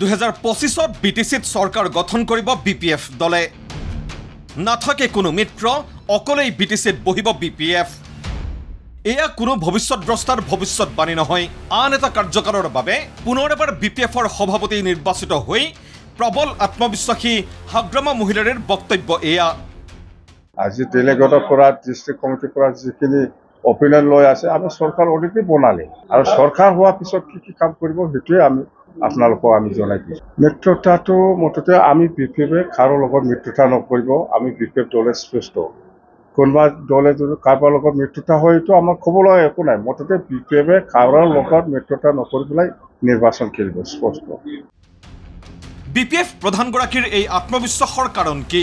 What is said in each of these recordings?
2025 বিটিসিত সরকার গঠন করিব বিপিএফ দলে নাথাকে কোনো মিত্র অকলেই বিটিসিত বহিব বিপিএফ এয়া কোনো ভবিষ্যৎদ্রষ্টার ভবিষ্যৎবাণী নহয় আন এটা কাৰ্যকালৰ বাবে পুনৰ এবাৰ বিপিএফৰ সভাপতি নিৰ্বাচিত হৈ প্ৰবল আত্মবিশ্বাসী হাগ্ৰামা মহিলাৰ বক্তব্য এয়া আজি ডেলিগেটৰ পৰা ডিস্ট্ৰিক্ট কমিটিৰ পৰা যিখিনি অপিনিয়ন লৈ আছে আমি চৰকাৰ অলৰেডি বনালে আৰু চৰকাৰ হোৱাৰ পিছত কি কাম কৰিব সেইটোৱে আমি আপোনালোকক আমি জনাই দিছোঁ মিত্ৰতাটো মততে আমি বিপিএফে কাৰো লগত মিত্ৰতা নকৰিব আমি বিপিএফ দলে স্পষ্ট কোনোবা দলে যদি কাৰোবাৰ লগত মিত্ৰতা হয় এইটো আমাৰ ক'বলৈ একো নাই মততে বিপিএফে কাৰোৰ লগত মিত্ৰতা নকৰি পেলাই নিৰ্বাচন কৰিব স্পষ্ট বিপিএফ প্ৰধানগৰাকীৰ এই আত্মবিশ্বাসৰ কাৰণ কি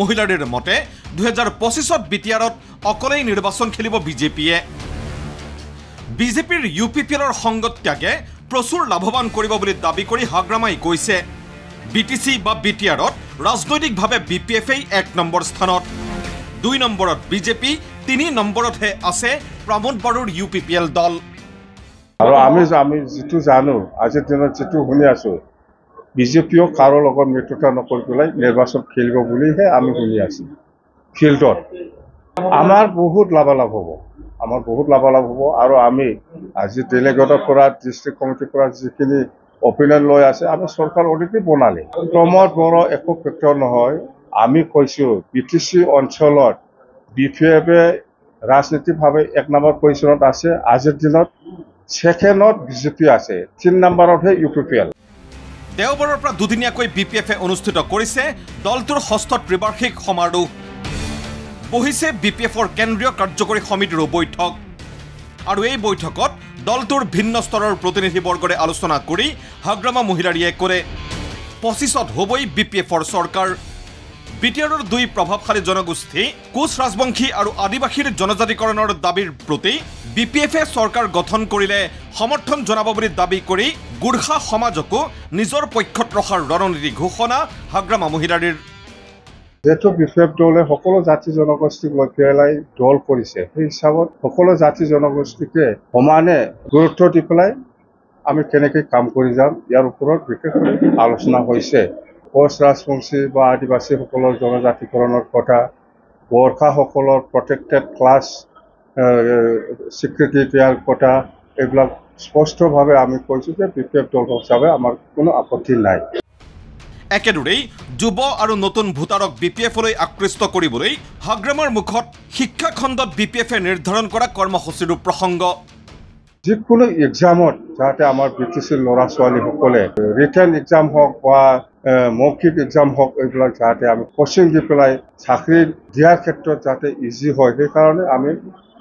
মহিলাৰ মতে 2025 বিটিআৰত অকলেই নিৰ্বাচন খেলিব বিজেপিয়ে বিজেপিৰ ইউপিপিএলৰ সংগত ত্যাগে প্ৰচুৰ লাভৱান কৰিব বুলি দাবী কৰি হাগ্ৰামাই কৈছে বিটিসি বা বিটিআৰত ৰাজনৈতিকভাৱে বিপিএফএই 1 নম্বৰ স্থানত 2 নম্বৰত বিজেপি 3 নম্বৰতহে আছে প্ৰমোদ বড়োৰ ইউপিপিএল দল আৰু আমি যেটো জানো আজিৰ দিনত যেটো শুনি আছো বিজেপিও কাৰো লগত মিত্ৰতা নকৰি পেলাই নিৰ্বাচন খেলিব বুলিহে আমি শুনি আছো ফিল্ডত আমাৰ বহুত লাভালাভ হ'ব আৰু আমি আজি ডেলিগেটৰ পৰা ডিস্ট্ৰিক্ট কমিটিৰ পৰা যিখিনি অপিনিয়ন লৈ আছে আমি চৰকাৰ অলৰেডি বনালে প্ৰমোদ বড়ো একো ফেক্টৰ নহয় আমি কৈছো বিটিসি অঞ্চলত বিপিএফে ৰাজনীতিভাৱে 1 নম্বৰ পজিশনত আছে আজিৰ দিনত সেকেণ্ডত বিজেপি আছে 3 নম্বৰতহে ইউপিপিএল দেওবাৰৰ পৰা দুদিনীয়াকৈ বিপিএফে অনুষ্ঠিত কৰিছে দলটোৰ 6ষ্ঠ ত্ৰিবাৰ্ষিক সমাৰোহ বহিছে বিপিএফৰ কেন্দ্ৰীয় কাৰ্যকৰী সমিতিৰ বৈঠক আৰু এই বৈঠকত দলটোৰ ভিন্ন স্তৰৰ প্ৰতিনিধিবৰ্গৰে আলোচনা কৰি হাগ্ৰামা মহিলাৰীয়ে কৰে 25ত হ'বই বিপিএফৰ চৰকাৰ বিটিআৰৰ 2 প্ৰভাৱশালী জনগোষ্ঠী কোচ ৰাজবংশী আৰু আদিবাসীৰ জনজাতিকৰণৰ দাবীৰ প্ৰতি বিপিএফে চৰকাৰ গঠন কৰিলে সমৰ্থন জনাব বুলি দাবী কৰি গুৰ্খা সমাজকো নিজৰ পক্ষত ৰখাৰ ৰণনীতি ঘোষণা হাগ্ৰামা মহিলাৰীৰ যেটো বিপিএফ দলে সকলো জাতি জনগোষ্ঠীক লৈ পেলাই দল কৰিছে সেই হিচাপত সকলো জাতি জনগোষ্ঠীকে সমানে গুৰুত্ব দি পেলাই আমি কেনেকৈ কাম কৰি যাম ইয়াৰ ওপৰত বিশেষকৈ আলোচনা হৈছে কোচ ৰাজবংশী বা আদিবাসীসকলৰ জনজাতিকৰণৰ কথা গোৰ্খাসকলৰ প্ৰটেক্টেড ক্লাছ স্বীকৃতি দিয়াৰ কথা এইবিলাক স্পষ্টভাৱে আমি কৈছোঁ যে বিপিএফ দল হিচাপে আমাৰ কোনো আপত্তি নাই একেদৰেই যুৱ আৰু নতুন ভোটাৰক বিপিএফলৈ আকৃষ্ট কৰিবলৈ হাগ্ৰামাৰ মুখত শিক্ষা খণ্ডত বিপিএফে নিৰ্ধাৰণ কৰা কৰ্মসূচীৰ প্ৰসংগ যিকোনো এক্সামত যাতে আমাৰ বিটিসিৰ ল'ৰা ছোৱালীসকলে ৰিটেন এক্সাম হওক বা মৌখিক এক্সাম হওক এইবিলাক যাতে আমি কোচিং দি পেলাই চাকৰি দিয়াৰ ক্ষেত্ৰত যাতে ইজি হয় সেইকাৰণে আমি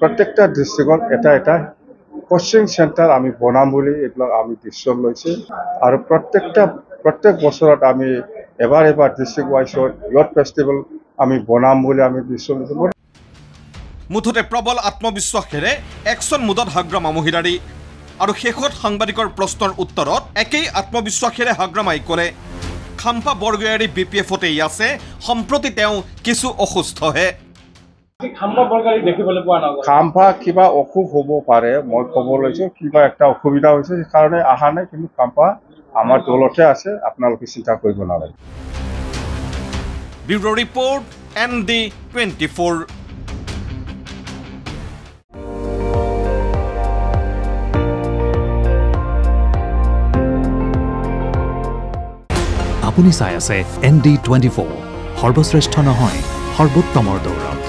প্ৰত্যেকটা ডিষ্ট্ৰিক্টত এটা কোচিং চেণ্টাৰ আমি বনাম বুলি এইবিলাক আমি ডিচিশ্যন লৈছোঁ আৰু প্ৰত্যেক বছৰত আমি এবাৰ ডিষ্ট্ৰিক্ট ৱাইজত ইয়থ ফেষ্টিভেল আমি বনাম বুলি আমি ডিচিশ্যন লৈছোঁ মুঠতে প্ৰবল আত্মবিশ্বাসেৰে একশন মুদত হাগ্ৰামা মহিলাৰী আৰু শেষত সাংবাদিকৰ প্ৰশ্নৰ উত্তৰত একেই আত্মবিশ্বাসেৰে হাগ্ৰামাই ক'লে খাম্পা বৰগয়াৰী বিপিএফতেই আছে সম্প্ৰতি তেওঁ কিছু অসুস্থহে খাম্পা কিবা অসুখ হ'ব পাৰে মই ক'ব লৈছোঁ কিবা একটা অসুবিধা হৈছে সেইকাৰণে অহা নাই কিন্তু খাম্পা আমাৰ দলতে আছে আপোনালোকে চিন্তা কৰিব নালাগে ব্যুৰ' ৰিপৰ্ট ND24 আপুনি চাই আছে ND24 সৰ্বশ্ৰেষ্ঠ নহয় সৰ্বোত্তমৰ দৌৰ